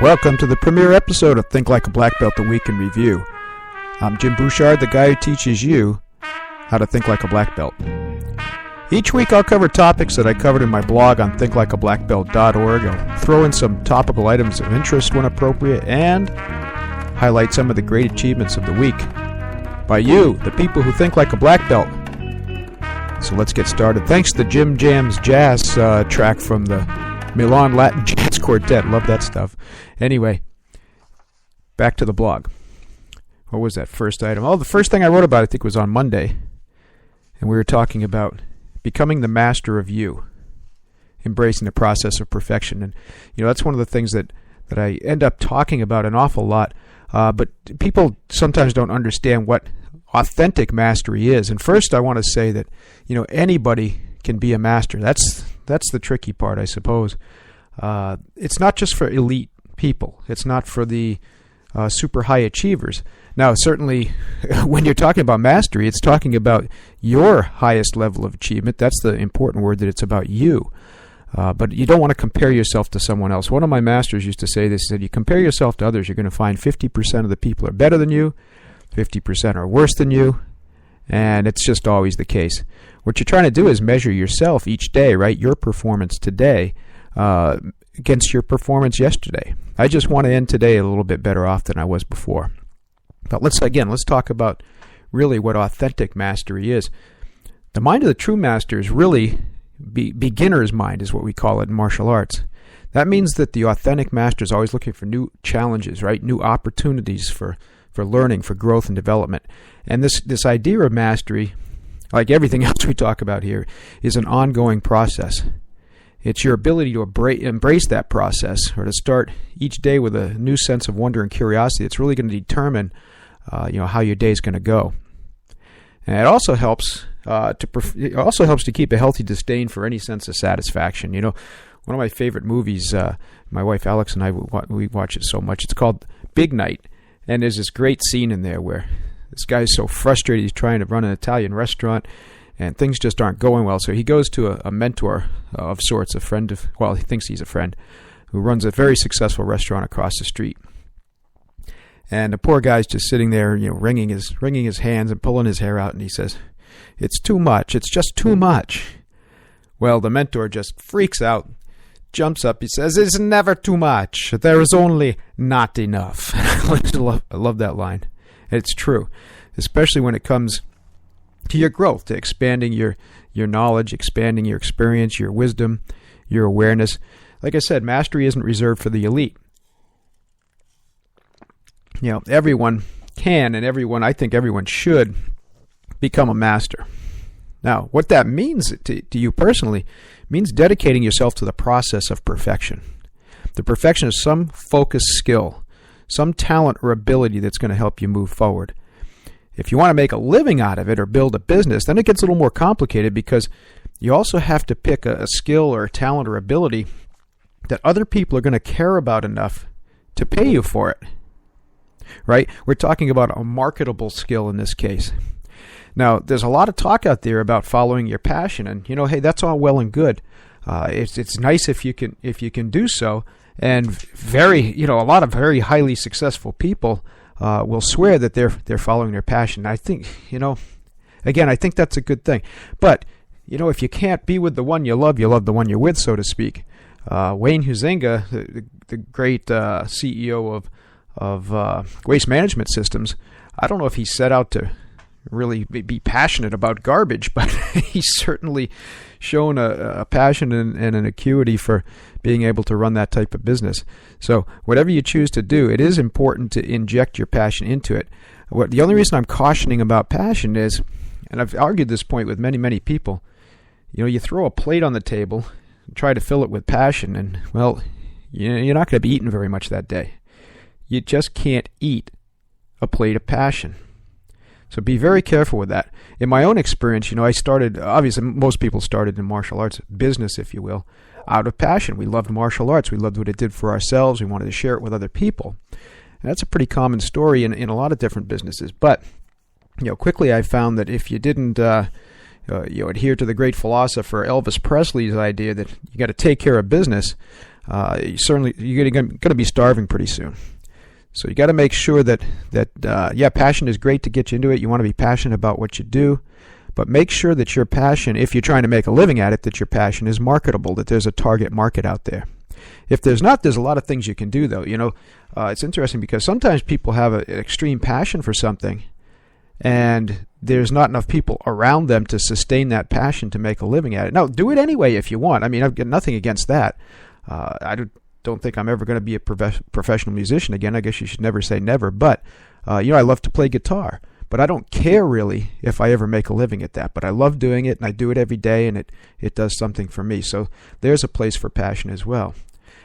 Welcome to the premiere episode of Think Like a Black Belt, the Week in Review. I'm Jim Bouchard, the guy who teaches you how to think like a black belt. Each week I'll cover topics that I covered in my blog on thinklikeablackbelt.org. I'll throw in some topical items of interest when appropriate and highlight some of the great achievements of the week by you, the people who think like a black belt. So let's get started. Thanks to the Jim Jams Jazz track from the Milan Latin Jazz Quartet. Love that stuff. Anyway, back to the blog. What was that first item? Oh, the first thing I wrote about, I think, was on Monday. And we were talking about becoming the master of you, embracing the process of perfection. And, that's one of the things that I end up talking about an awful lot. But people sometimes don't understand what authentic mastery is. And first, I want to say that, anybody can be a master. That's the tricky part, I suppose. It's not just for elite people. It's not for the super high achievers. Now, certainly, when you're talking about mastery, it's talking about your highest level of achievement. That's the important word, that it's about you. But you don't want to compare yourself to someone else. One of my masters used to say this, he said, you compare yourself to others, you're going to find 50% of the people are better than you, 50% are worse than you, and it's just always the case. What you're trying to do is measure yourself each day, right? Your performance today against your performance yesterday. I just want to end today a little bit better off than I was before. But let's talk about really what authentic mastery is. The mind of the true master is really beginner's mind, is what we call it in martial arts. That means that the authentic master is always looking for new challenges, right? New opportunities for learning, for growth and development. And this idea of mastery, like everything else we talk about here, is an ongoing process. It's your ability to embrace that process, or to start each day with a new sense of wonder and curiosity. It's really going to determine how your day is going to go. And it also helps to keep a healthy disdain for any sense of satisfaction. One of my favorite movies, my wife Alex and I, we watch it so much. It's called Big Night, and there's this great scene in there where this guy is so frustrated. He's trying to run an Italian restaurant, and things just aren't going well. So he goes to a mentor of sorts, he thinks he's a friend, who runs a very successful restaurant across the street. And the poor guy's just sitting there, wringing his hands and pulling his hair out, and he says, "It's too much. It's just too much." Well, the mentor just freaks out, jumps up. He says, "It's never too much. There is only not enough." I love that line. And it's true, especially when it comes to your growth, to expanding your knowledge, expanding your experience, your wisdom, your awareness. Like I said, mastery isn't reserved for the elite. Everyone can, and I think everyone should become a master. Now, what that means to you personally means dedicating yourself to the process of perfection. The perfection is some focused skill, some talent or ability that's going to help you move forward. If you want to make a living out of it or build a business, then it gets a little more complicated, because you also have to pick a skill or a talent or ability that other people are going to care about enough to pay you for it. Right? We're talking about a marketable skill in this case. Now, there's a lot of talk out there about following your passion, and hey, that's all well and good. It's nice if you can do so, and a lot of very highly successful people will swear that they're following their passion. I think, I think that's a good thing. But if you can't be with the one you love the one you're with, so to speak. Wayne Huizenga, the great CEO of Waste Management Systems, I don't know if he set out to really be passionate about garbage, but he's certainly shown a passion and an acuity for being able to run that type of business. So whatever you choose to do, it is important to inject your passion into it. The only reason I'm cautioning about passion is, and I've argued this point with many, many people, you throw a plate on the table and try to fill it with passion, and, well, you're not going to be eating very much that day. You just can't eat a plate of passion. So be very careful with that. In my own experience, I started, obviously most people started in martial arts business, if you will, out of passion. We loved martial arts. We loved what it did for ourselves. We wanted to share it with other people. And that's a pretty common story in a lot of different businesses. But, quickly I found that if you didn't adhere to the great philosopher Elvis Presley's idea that you got to take care of business, you're going to be starving pretty soon. So you got to make sure that passion is great to get you into it. You want to be passionate about what you do, but make sure that your passion, if you're trying to make a living at it, that your passion is marketable, that there's a target market out there. If there's not, there's a lot of things you can do, though. It's interesting because sometimes people have an extreme passion for something, and there's not enough people around them to sustain that passion to make a living at it. Now, do it anyway if you want. I mean, I've got nothing against that. I don't think I'm ever going to be a professional musician again. I guess you should never say never. But, I love to play guitar. But I don't care really if I ever make a living at that. But I love doing it, and I do it every day, and it does something for me. So there's a place for passion as well.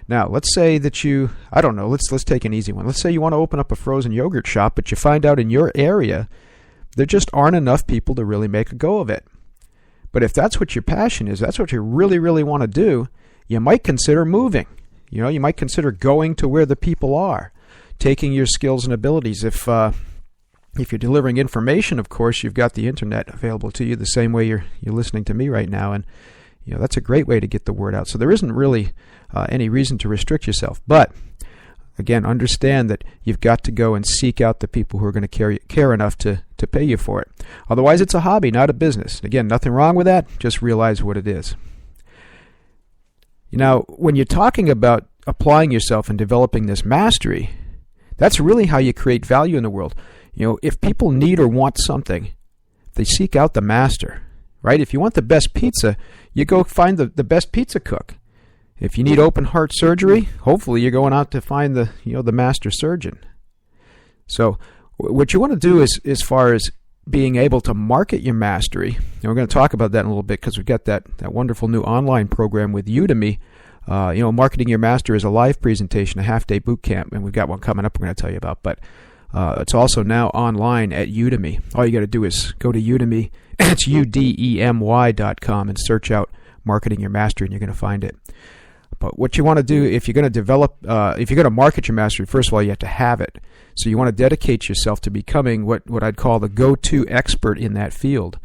Now, let's say that let's take an easy one. Let's say you want to open up a frozen yogurt shop, but you find out in your area there just aren't enough people to really make a go of it. But if that's what your passion is, that's what you really, really want to do, you might consider moving. You might consider going to where the people are, taking your skills and abilities. If you're delivering information, of course, you've got the internet available to you the same way you're listening to me right now, and that's a great way to get the word out. So there isn't really any reason to restrict yourself. But again, understand that you've got to go and seek out the people who are going to care enough to pay you for it. Otherwise, it's a hobby, not a business. Again, nothing wrong with that. Just realize what it is. Now, when you're talking about applying yourself and developing this mastery, that's really how you create value in the world. If people need or want something, they seek out the master, right? If you want the best pizza, you go find the best pizza cook. If you need open heart surgery, hopefully you're going out to find the master surgeon. So what you want to do is, as far as being able to market your mastery, and we're going to talk about that in a little bit because we've got that wonderful new online program with Udemy. Marketing Your Master is a live presentation, a half-day boot camp, and we've got one coming up we're going to tell you about. But it's also now online at Udemy. All you got to do is go to Udemy, it's udemy.com, and search out Marketing Your Mastery, and you're going to find it. But what you want to do, if you're going to market your mastery, first of all, you have to have it. So you want to dedicate yourself to becoming what I'd call the go-to expert in that field.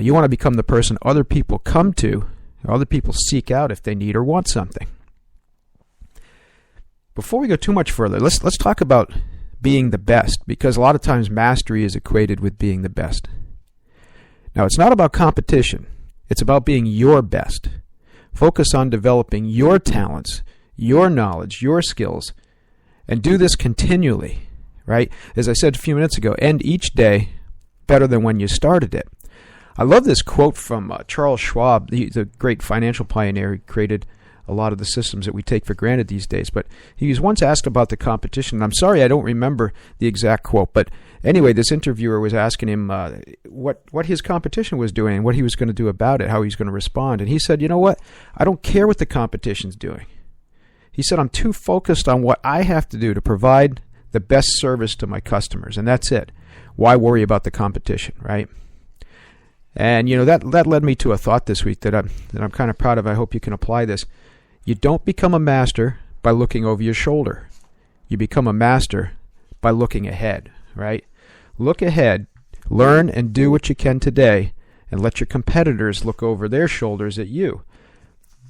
You want to become the person other people come to, or other people seek out if they need or want something. Before we go too much further, let's talk about being the best, because a lot of times mastery is equated with being the best. Now, it's not about competition. It's about being your best. Focus on developing your talents, your knowledge, your skills, and do this continually, right? As I said a few minutes ago, end each day better than when you started it. I love this quote from Charles Schwab. He's a great financial pioneer. He created a lot of the systems that we take for granted these days. But he was once asked about the competition. And I'm sorry I don't remember the exact quote. But anyway, this interviewer was asking him what his competition was doing and what he was going to do about it, how he was going to respond. And he said, you know what? I don't care what the competition's doing. He said, I'm too focused on what I have to do to provide the best service to my customers. And that's it. Why worry about the competition, right? And that led me to a thought this week that I'm kind of proud of. I hope you can apply this. You don't become a master by looking over your shoulder. You become a master by looking ahead, right? Look ahead, learn and do what you can today, and let your competitors look over their shoulders at you.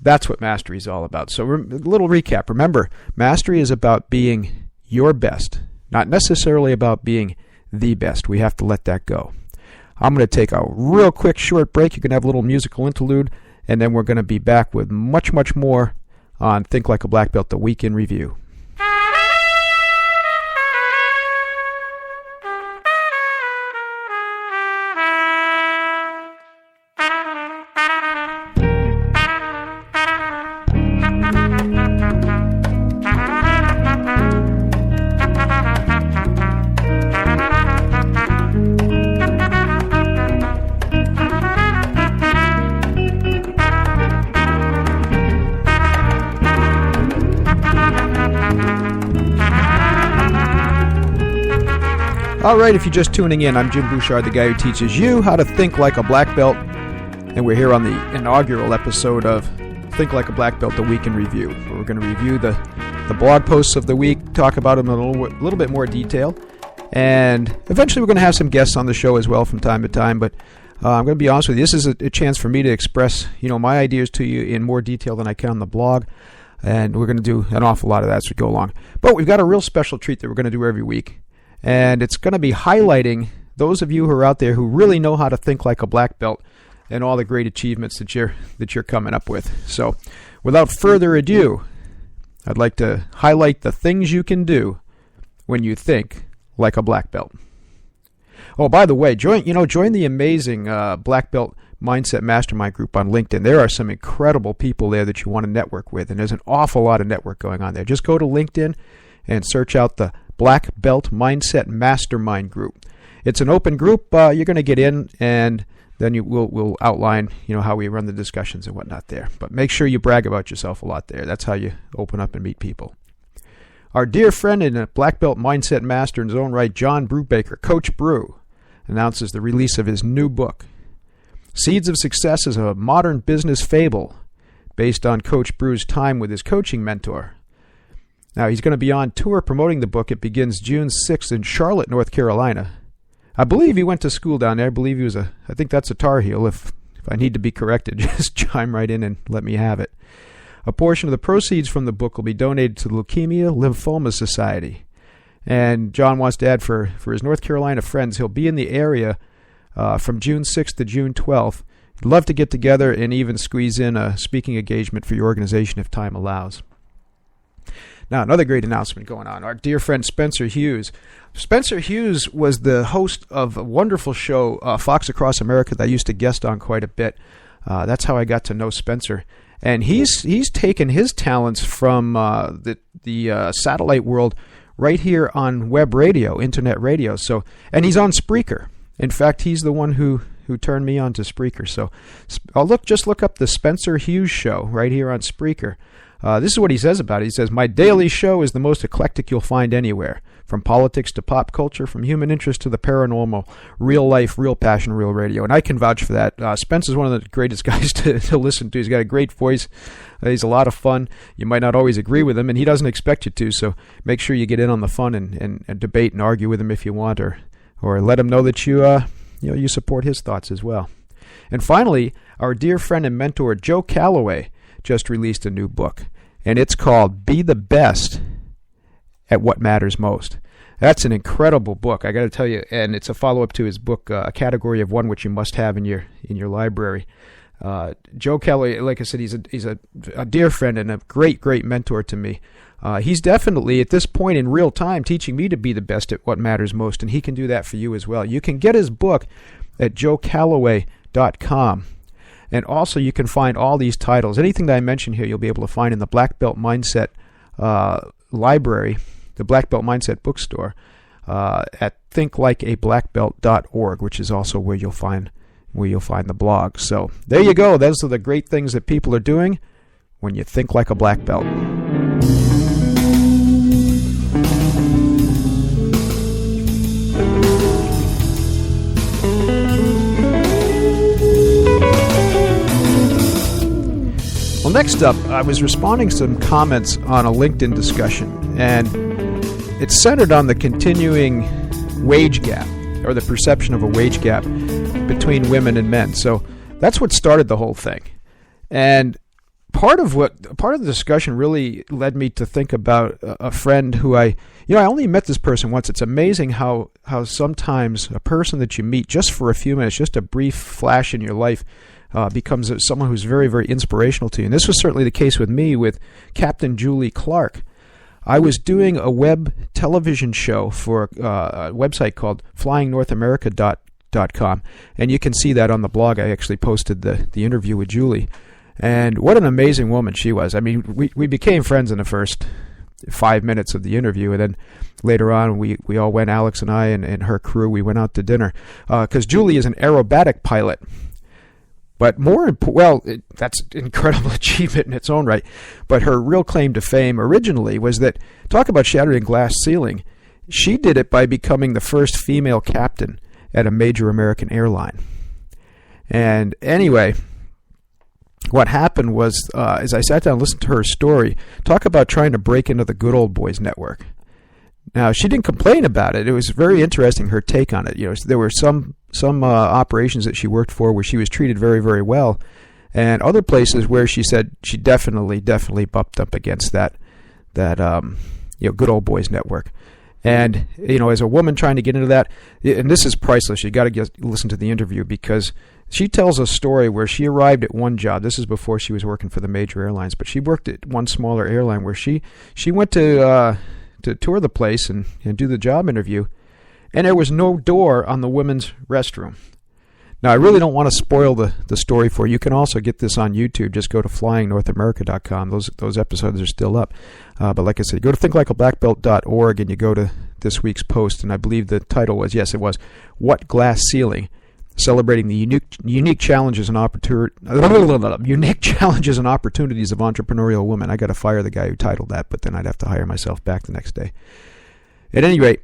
That's what mastery is all about. So a little recap. Remember, mastery is about being your best, not necessarily about being the best. We have to let that go. I'm going to take a real quick short break. You can have a little musical interlude, and then we're going to be back with much, much more on Think Like a Black Belt, the Week in Review. All right, if you're just tuning in, I'm Jim Bouchard, the guy who teaches you how to think like a black belt, and we're here on the inaugural episode of Think Like a Black Belt, the Week in Review, where we're going to review the blog posts of the week, talk about them in a little bit more detail, and eventually we're going to have some guests on the show as well from time to time, but I'm going to be honest with you, this is a chance for me to express my ideas to you in more detail than I can on the blog. And we're going to do an awful lot of that as we go along. But we've got a real special treat that we're going to do every week. And it's going to be highlighting those of you who are out there who really know how to think like a black belt and all the great achievements that you're coming up with. So without further ado, I'd like to highlight the things you can do when you think like a black belt. Oh, by the way, join the amazing Black Belt Mindset Mastermind group on LinkedIn. There are some incredible people there that you want to network with, and there's an awful lot of network going on there. Just go to LinkedIn and search out the Black Belt Mindset Mastermind group. It's an open group. You're going to get in, and then we'll outline how we run the discussions and whatnot there. But make sure you brag about yourself a lot there. That's how you open up and meet people. Our dear friend and a Black Belt Mindset Master in his own right, John Brubaker, Coach Brew, announces the release of his new book. Seeds of Success is a modern business fable based on Coach Brew's time with his coaching mentor. Now, he's going to be on tour promoting the book. It begins June 6th in Charlotte, North Carolina. I believe he went to school down there. I believe he was I think that's a Tar Heel. If I need to be corrected, just chime right in and let me have it. A portion of the proceeds from the book will be donated to the Leukemia Lymphoma Society. And John wants to add for his North Carolina friends, he'll be in the area from June 6th to June 12th. He'd love to get together and even squeeze in a speaking engagement for your organization if time allows. Now, another great announcement going on. Our dear friend Spencer Hughes. Spencer Hughes was the host of a wonderful show, Fox Across America, that I used to guest on quite a bit. That's how I got to know Spencer. And he's taken his talents from the satellite world right here on web radio, internet radio. So, and he's on Spreaker. In fact, he's the one who turned me on to Spreaker. So just look up the Spencer Hughes Show right here on Spreaker. This is what he says about it. He says, "My daily show is the most eclectic you'll find anywhere. From politics to pop culture, from human interest to the paranormal, real life, real passion, real radio." And I can vouch for that. Spencer's one of the greatest guys to listen to. He's got a great voice. He's a lot of fun. You might not always agree with him, and he doesn't expect you to. So make sure you get in on the fun and debate and argue with him if you want, or let him know that you support his thoughts as well. And finally, our dear friend and mentor Joe Calloway just released a new book, and it's called "Be the Best at What Matters Most." That's an incredible book, I got to tell you, and it's a follow-up to his book, A Category of One, which you must have in your library. Joe Calloway, like I said, he's a dear friend and a great mentor to me. He's definitely, at this point in real time, teaching me to be the best at what matters most, and he can do that for you as well. You can get his book at joecalloway.com. And also you can find all these titles. Anything that I mentioned here, you'll be able to find in the Black Belt Mindset library, the Black Belt Mindset bookstore, at thinklikeablackbelt.org, which is also where you'll find the blog. So there you go. Those are the great things that people are doing when you think like a black belt. Well, next up, I was responding to some comments on a LinkedIn discussion, and it's centered on the continuing wage gap, or the perception of a wage gap between women and men. So that's what started the whole thing. And part of the discussion really led me to think about a friend who I only met this person once. It's amazing how sometimes a person that you meet just for a few minutes, just a brief flash in your life, becomes someone who's very, very inspirational to you. And this was certainly the case with me with Captain Julie Clark. I was doing a web television show for a website called flyingnorthamerica.com, and you can see that on the blog. I actually posted the interview with Julie. And what an amazing woman she was. I mean, we became friends in the first 5 minutes of the interview, and then later on we all went, Alex and I and her crew, we went out to dinner. Because Julie is an aerobatic pilot. But that's an incredible achievement in its own right. But her real claim to fame originally was that, talk about shattering glass ceiling, she did it by becoming the first female captain at a major American airline. And anyway, what happened was, as I sat down and listened to her story, talk about trying to break into the good old boys network. Now, she didn't complain about it. It was very interesting, her take on it. There were some operations that she worked for where she was treated very, very well. and other places where she said she definitely bumped up against that good old boys network. And as a woman trying to get into that, and this is priceless. You got to listen to the interview, because she tells a story where she arrived at one job. This is before she was working for the major airlines, but she worked at one smaller airline where she went to tour the place and do the job interview, and there was no door on the women's restroom. Now, I really don't want to spoil the story for you. You can also get this on YouTube. Just go to flyingnorthamerica.com. Those episodes are still up. But like I said, go to thinklikeablackbelt.org and you go to this week's post. And I believe the title was, yes, it was, What Glass Ceiling? Celebrating the unique challenges and opportunities of entrepreneurial women. I got to fire the guy who titled that, but then I'd have to hire myself back the next day. At any rate,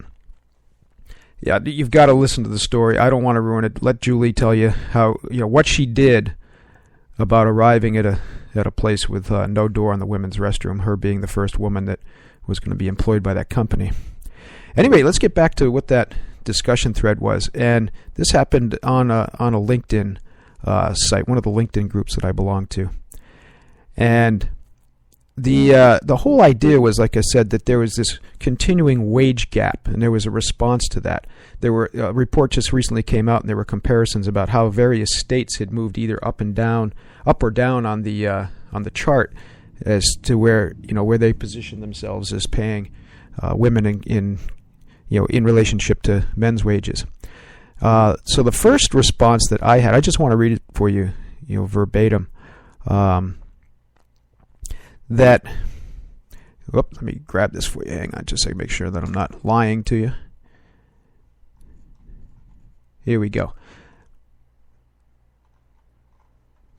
yeah, you've got to listen to the story. I don't want to ruin it. Let Julie tell you how, what she did about arriving at a place with no door on the women's restroom, her being the first woman that was going to be employed by that company. Anyway, let's get back to what that discussion thread was. And this happened on a LinkedIn site, one of the LinkedIn groups that I belong to. And the whole idea was, like I said, that there was this continuing wage gap, and there was a response to that. There were a report just recently came out, and there were comparisons about how various states had moved either up or down on the chart as to where they position themselves as paying women in relationship to men's wages. So the first response that I had, I just want to read it for you, verbatim. Let me grab this for you. Hang on just a second, make sure that I'm not lying to you. Here we go.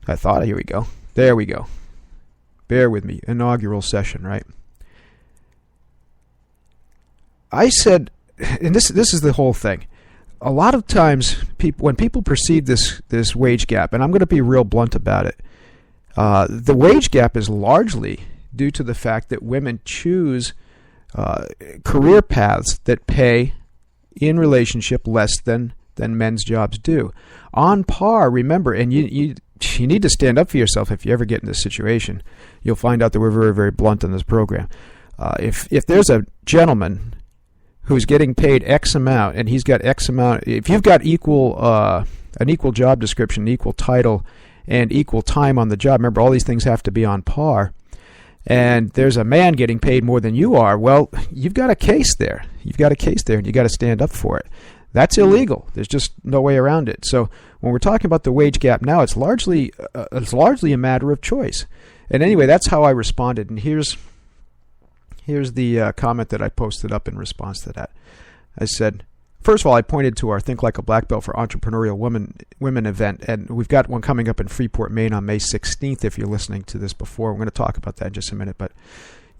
Here we go. There we go. Bear with me. Inaugural session, right? I said, and this is the whole thing. A lot of times, when people perceive this wage gap, and I'm going to be real blunt about it, the wage gap is largely due to the fact that women choose career paths that pay in relationship less than men's jobs do. On par, remember, and you need to stand up for yourself if you ever get in this situation. You'll find out that we're very, very blunt in this program. If there's a gentleman who's getting paid X amount and he's got X amount, if you've got an equal job description, equal title, and equal time on the job, remember all these things have to be on par, and there's a man getting paid more than you are, well, you've got a case there. You've got a case there, and you got to stand up for it. That's illegal. There's just no way around it. So when we're talking about the wage gap now, it's largely a matter of choice. And anyway, that's how I responded. And here's the comment that I posted up in response to that. I said, first of all, I pointed to our Think Like a Black Belt for Entrepreneurial Women event, and we've got one coming up in Freeport, Maine on May 16th. If you're listening to this before, we're going to talk about that in just a minute. But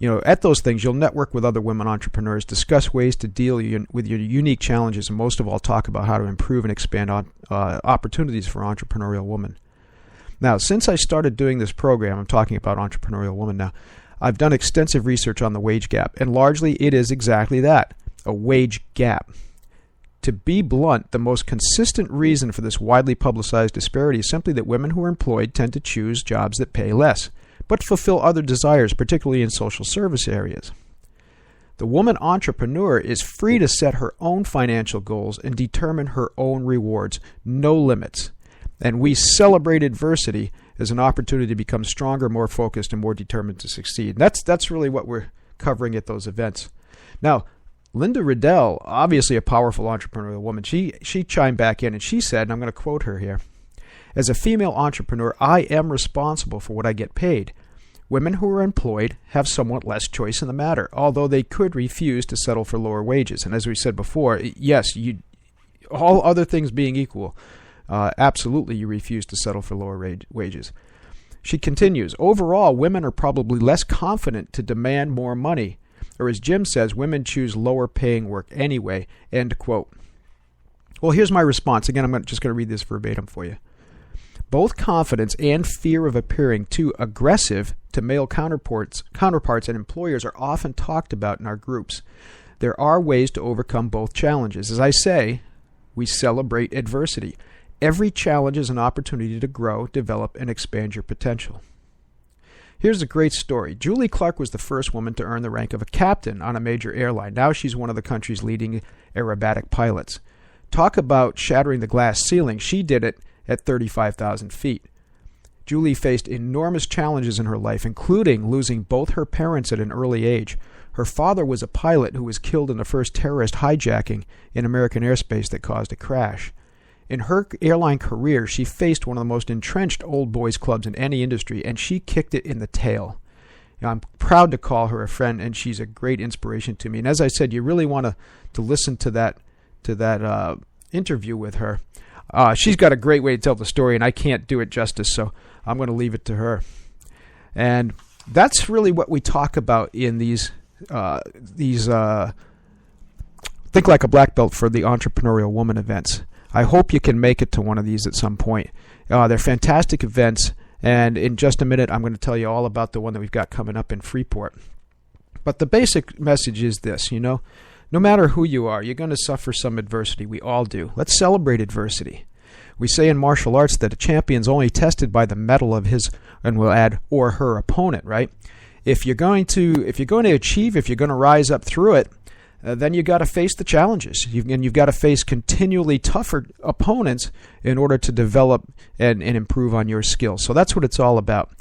at those things, you'll network with other women entrepreneurs, discuss ways to deal with your unique challenges, and most of all, talk about how to improve and expand opportunities for entrepreneurial women. Now, since I started doing this program, I'm talking about entrepreneurial women now, I've done extensive research on the wage gap, and largely it is exactly that, a wage gap. To be blunt, the most consistent reason for this widely publicized disparity is simply that women who are employed tend to choose jobs that pay less, but fulfill other desires, particularly in social service areas. The woman entrepreneur is free to set her own financial goals and determine her own rewards, no limits. And we celebrate adversity as an opportunity to become stronger, more focused, and more determined to succeed. That's really what we're covering at those events. Now, Linda Riddell, obviously a powerful entrepreneurial woman, she chimed back in and she said, and I'm going to quote her here, "As a female entrepreneur, I am responsible for what I get paid. Women who are employed have somewhat less choice in the matter, although they could refuse to settle for lower wages." And as we said before, yes, all other things being equal, absolutely you refuse to settle for lower wages. She continues, "Overall, women are probably less confident to demand more money. Or as Jim says, women choose lower paying work anyway." End quote. Well, here's my response. Again, I'm just going to read this verbatim for you. "Both confidence and fear of appearing too aggressive to male counterparts and employers are often talked about in our groups. There are ways to overcome both challenges. As I say, we celebrate adversity. Every challenge is an opportunity to grow, develop, and expand your potential. Here's a great story. Julie Clark was the first woman to earn the rank of a captain on a major airline. Now she's one of the country's leading aerobatic pilots. Talk about shattering the glass ceiling. She did it at 35,000 feet. Julie faced enormous challenges in her life, including losing both her parents at an early age. Her father was a pilot who was killed in the first terrorist hijacking in American airspace that caused a crash. In her airline career, she faced one of the most entrenched old boys clubs in any industry, and she kicked it in the tail. I'm proud to call her a friend, and she's a great inspiration to me. And as I said, you really want to listen to that interview with her. She's got a great way to tell the story, and I can't do it justice, so I'm going to leave it to her. And that's really what we talk about in these Think Like a Black Belt for the Entrepreneurial Woman events. I hope you can make it to one of these at some point. They're fantastic events, and in just a minute I'm going to tell you all about the one that we've got coming up in Freeport. But the basic message is this, no matter who you are, you're going to suffer some adversity. We all do. Let's celebrate adversity. We say in martial arts that a champion's only tested by the mettle of his, and we'll add, or her opponent, right? If you're going to achieve, if you're going to rise up through it, then you've got to face the challenges. You've got to face continually tougher opponents in order to develop and improve on your skills. So that's what it's all about.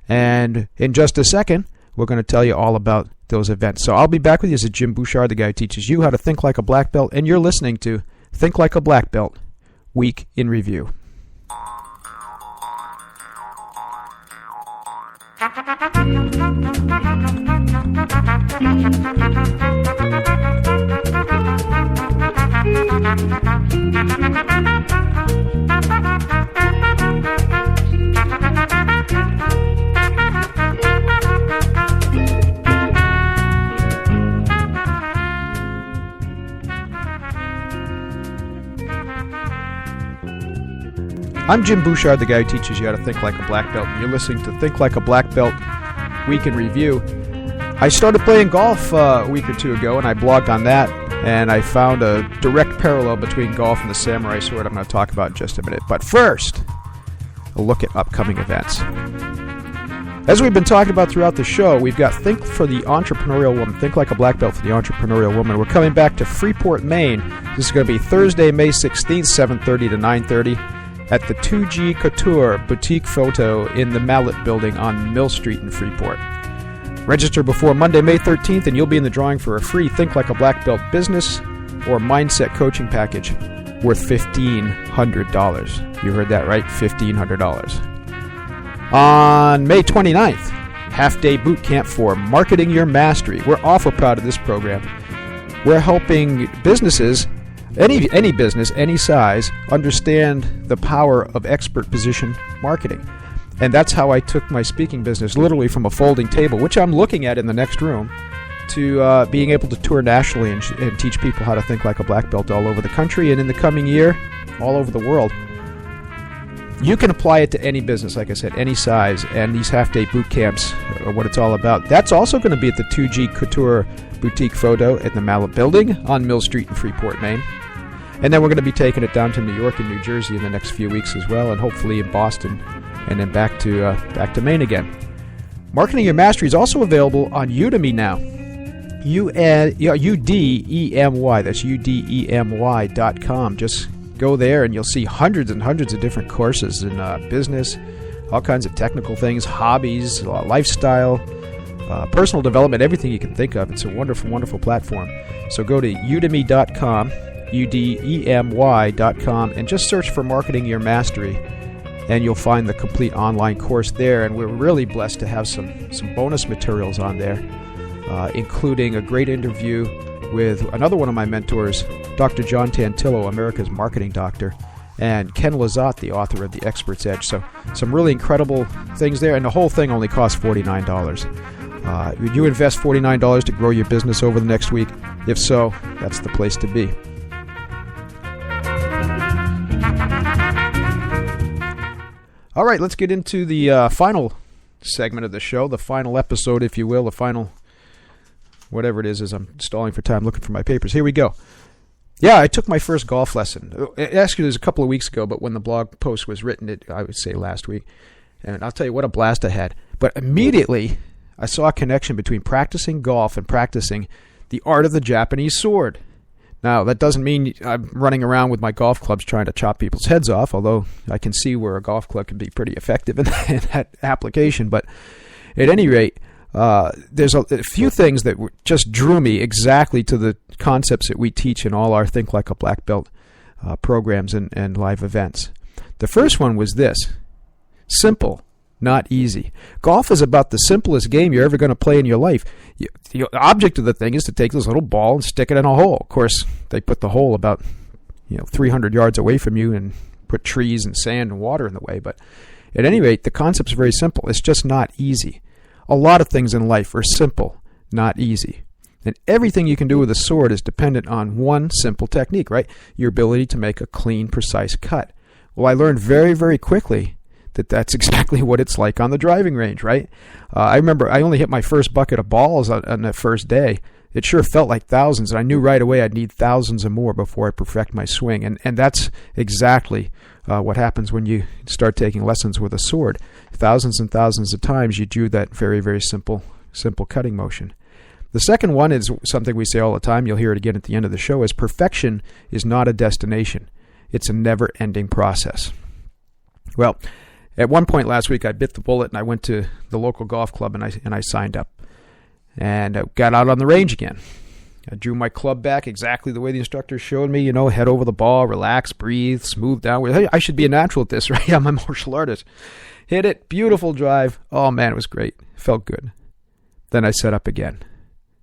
And in just a second, we're going to tell you all about those events. So I'll be back with you. This is Jim Bouchard, the guy who teaches you how to think like a black belt, and you're listening to Think Like a Black Belt, Week in Review. I'm Jim Bouchard, the guy who teaches you how to think like a black belt. You're listening to Think Like a Black Belt Week in Review. I started playing golf a week or two ago, and I blogged on that, and I found a direct parallel between golf and the samurai sword I'm going to talk about in just a minute. But first, a look at upcoming events. As we've been talking about throughout the show, we've got Think for the Entrepreneurial Woman, Think Like a Black Belt for the Entrepreneurial Woman. We're coming back to Freeport, Maine. This is going to be Thursday, May 16th, 7:30 to 9:30. At the 2G Couture Boutique Photo in the Mallet Building on Mill Street in Freeport. Register before Monday, May 13th, and you'll be in the drawing for a free Think Like a Black Belt business or mindset coaching package worth $1,500. You heard that right, $1,500. On May 29th, half-day boot camp for Marketing Your Mastery. We're awful proud of this program. We're helping businesses, any business, any size, understand the power of expert position marketing. And that's how I took my speaking business literally from a folding table, which I'm looking at in the next room, to being able to tour nationally and teach people how to think like a black belt all over the country, and in the coming year, all over the world. You can apply it to any business, like I said, any size, and these half-day boot camps are what it's all about. That's also going to be at the 2G Couture Boutique Photo at the Mallet Building on Mill Street in Freeport, Maine. And then we're going to be taking it down to New York and New Jersey in the next few weeks as well, and hopefully in Boston, and then back to Maine again. Marketing Your Mastery is also available on Udemy now. Udemy, that's udemy.com. Just go there and you'll see hundreds and hundreds of different courses in business, all kinds of technical things, hobbies, lifestyle, personal development, everything you can think of. It's a wonderful, wonderful platform. So go to udemy.com, udemy.com, and just search for Marketing Your Mastery, and you'll find the complete online course there. And we're really blessed to have some bonus materials on there, including a great interview with another one of my mentors, Dr. John Tantillo, America's marketing doctor, and Ken Lizotte, the author of The Expert's Edge. So some really incredible things there, and the whole thing only costs $49. Would you invest $49 to grow your business over the next week? If so, that's the place to be. All right, let's get into the final segment of the show, the final episode, if you will, the final whatever it is, as I'm stalling for time looking for my papers. Here we go. Yeah, I took my first golf lesson. Actually, it was a couple of weeks ago, but when the blog post was written, I would say last week. And I'll tell you what a blast I had. But immediately, I saw a connection between practicing golf and practicing the art of the Japanese sword. Now, that doesn't mean I'm running around with my golf clubs trying to chop people's heads off, although I can see where a golf club can be pretty effective in that application. But at any rate, there's a few things that just drew me exactly to the concepts that we teach in all our Think Like a Black Belt programs and live events. The first one was this: simple, not easy. Golf is about the simplest game you're ever going to play in your life. The object of the thing is to take this little ball and stick it in a hole. Of course, they put the hole about 300 yards away from you and put trees and sand and water in the way. But at any rate, the concept's very simple. It's just not easy. A lot of things in life are simple, not easy. And everything you can do with a sword is dependent on one simple technique, right? Your ability to make a clean, precise cut. Well, I learned very, very quickly that that's exactly what it's like on the driving range, right? I remember I only hit my first bucket of balls on the first day. It sure felt like thousands, and I knew right away I'd need thousands and more before I perfect my swing. And that's exactly what happens when you start taking lessons with a sword. Thousands and thousands of times you do that very, very simple cutting motion. The second one is something we say all the time. You'll hear it again at the end of the show, is perfection is not a destination. It's a never-ending process. Well, at one point last week, I bit the bullet and I went to the local golf club and I signed up. And I got out on the range again. I drew my club back exactly the way the instructor showed me, head over the ball, relax, breathe, smooth downward. Hey, I should be a natural at this, right? I'm a martial artist. Hit it, beautiful drive. Oh man, it was great. Felt good. Then I set up again.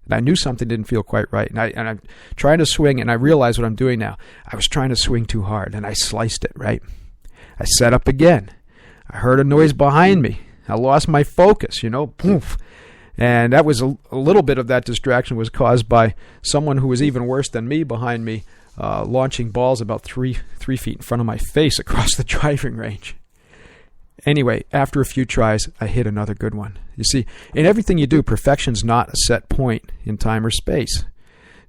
And I knew something didn't feel quite right. And I'm trying to swing, and I realize what I'm doing now. I was trying to swing too hard, and I sliced it, right? I set up again. I heard a noise behind me. I lost my focus, poof. And that was a little bit of that distraction was caused by someone who was even worse than me behind me, launching balls about three feet in front of my face across the driving range. Anyway, after a few tries, I hit another good one. You see, in everything you do, perfection's not a set point in time or space.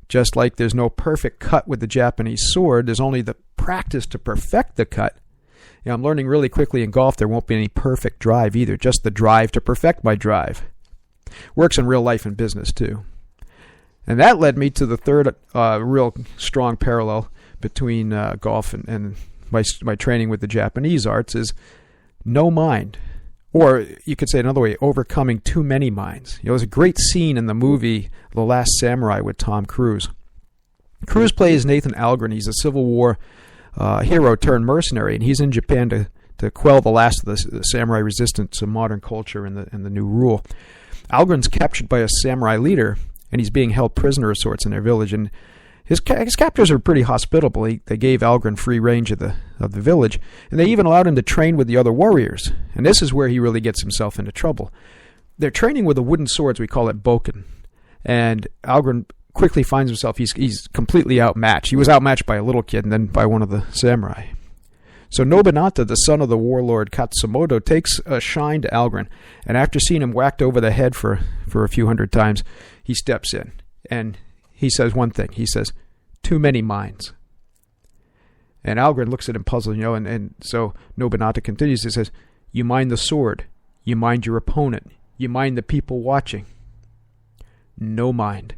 Just like there's no perfect cut with the Japanese sword, there's only the practice to perfect the cut. I'm learning really quickly in golf there won't be any perfect drive either, just the drive to perfect my drive. Works in real life and business too. And that led me to the third real strong parallel between golf and my training with the Japanese arts is no mind. Or you could say it another way, overcoming too many minds. There's a great scene in the movie The Last Samurai with Tom Cruise. Cruise plays Nathan Algren. He's a Civil War hero turned mercenary, and he's in Japan to quell the last of the samurai resistance to modern culture and the new rule. Algren's captured by a samurai leader, and he's being held prisoner of sorts in their village. And his captors are pretty hospitable. They gave Algren free range of the village, and they even allowed him to train with the other warriors. And this is where he really gets himself into trouble. They're training with the wooden swords. We call it bokken. And Algren quickly finds himself, he's completely outmatched. He was outmatched by a little kid and then by one of the samurai. So Nobunata, the son of the warlord Katsumoto, takes a shine to Algren, and after seeing him whacked over the head for a few hundred times, he steps in, and he says one thing. He says, "Too many minds." And Algren looks at him puzzled, and so Nobunata continues. He says, "You mind the sword, you mind your opponent, you mind the people watching. No mind."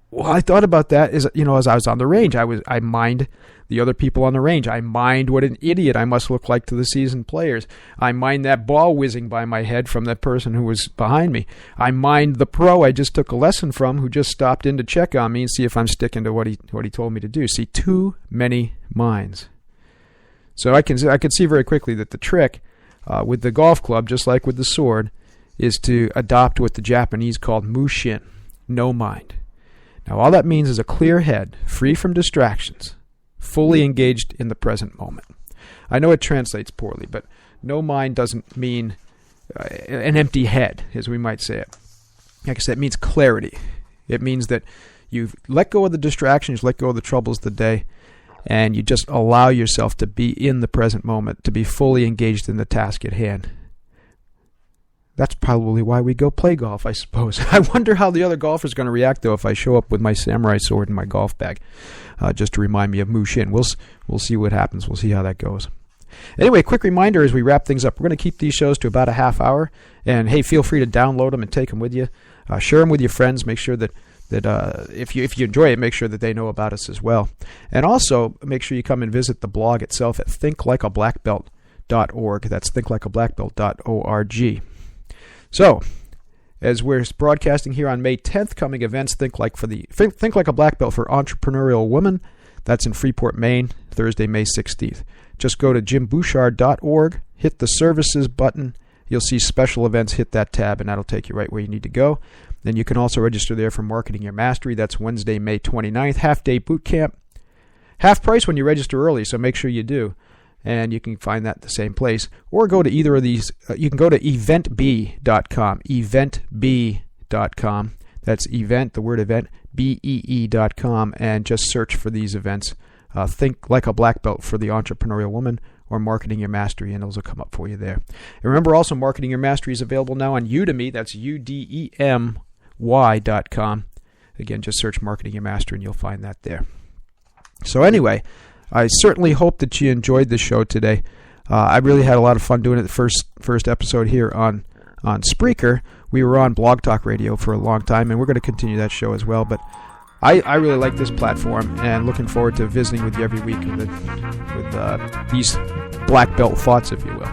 Well, I thought about that as I was on the range. I mind the other people on the range. I mind what an idiot I must look like to the seasoned players. I mind that ball whizzing by my head from that person who was behind me. I mind the pro I just took a lesson from who just stopped in to check on me and see if I'm sticking to what he told me to do. See, too many minds. So I could see very quickly that the trick with the golf club, just like with the sword, is to adopt what the Japanese called mushin, no mind. Now, all that means is a clear head, free from distractions, fully engaged in the present moment. I know it translates poorly, but no mind doesn't mean an empty head, as we might say it. Like I said, it means clarity. It means that you've let go of the distractions, let go of the troubles of the day, and you just allow yourself to be in the present moment, to be fully engaged in the task at hand. That's probably why we go play golf, I suppose. I wonder how the other golfers are going to react, though, if I show up with my samurai sword in my golf bag, just to remind me of Mushin. We'll see what happens. We'll see how that goes. Anyway, quick reminder as we wrap things up. We're going to keep these shows to about a half hour. And, hey, feel free to download them and take them with you. Share them with your friends. Make sure that if you enjoy it, make sure that they know about us as well. And also, make sure you come and visit the blog itself at thinklikeablackbelt.org. That's thinklikeablackbelt.org. So, as we're broadcasting here on May 10th, coming events, Think Like a Black Belt for Entrepreneurial Women. That's in Freeport, Maine, Thursday, May 16th. Just go to jimbouchard.org, hit the services button. You'll see special events, hit that tab, and that'll take you right where you need to go. Then you can also register there for Marketing Your Mastery. That's Wednesday, May 29th, half-day boot camp. Half price when you register early, so make sure you do. And you can find that at the same place. Or go to either of these. You can go to eventb.com, eventb.com. That's event, the word event, BEE.com, and just search for these events. Think Like a Black Belt for the Entrepreneurial Woman, or Marketing Your Mastery, and those will come up for you there. And remember also, Marketing Your Mastery is available now on Udemy. That's UDEMY.com. Again, just search Marketing Your Mastery, and you'll find that there. So anyway, I certainly hope that you enjoyed the show today. I really had a lot of fun doing it. The first episode here on Spreaker. We were on Blog Talk Radio for a long time, and we're going to continue that show as well. But I really like this platform, and looking forward to visiting with you every week with these black belt thoughts, if you will.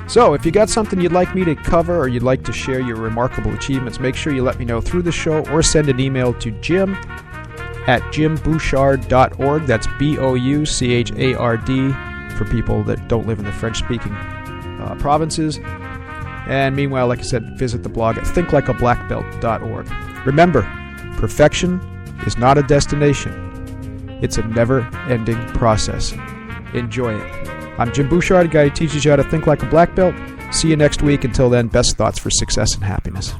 So if you got something you'd like me to cover, or you'd like to share your remarkable achievements, make sure you let me know through the show, or send an email to jim@jimbouchard.org. That's BOUCHARD for people that don't live in the French-speaking provinces. And meanwhile, like I said, visit the blog at thinklikeablackbelt.org. Remember, perfection is not a destination. It's a never-ending process. Enjoy it. I'm Jim Bouchard, a guy who teaches you how to think like a black belt. See you next week. Until then, best thoughts for success and happiness.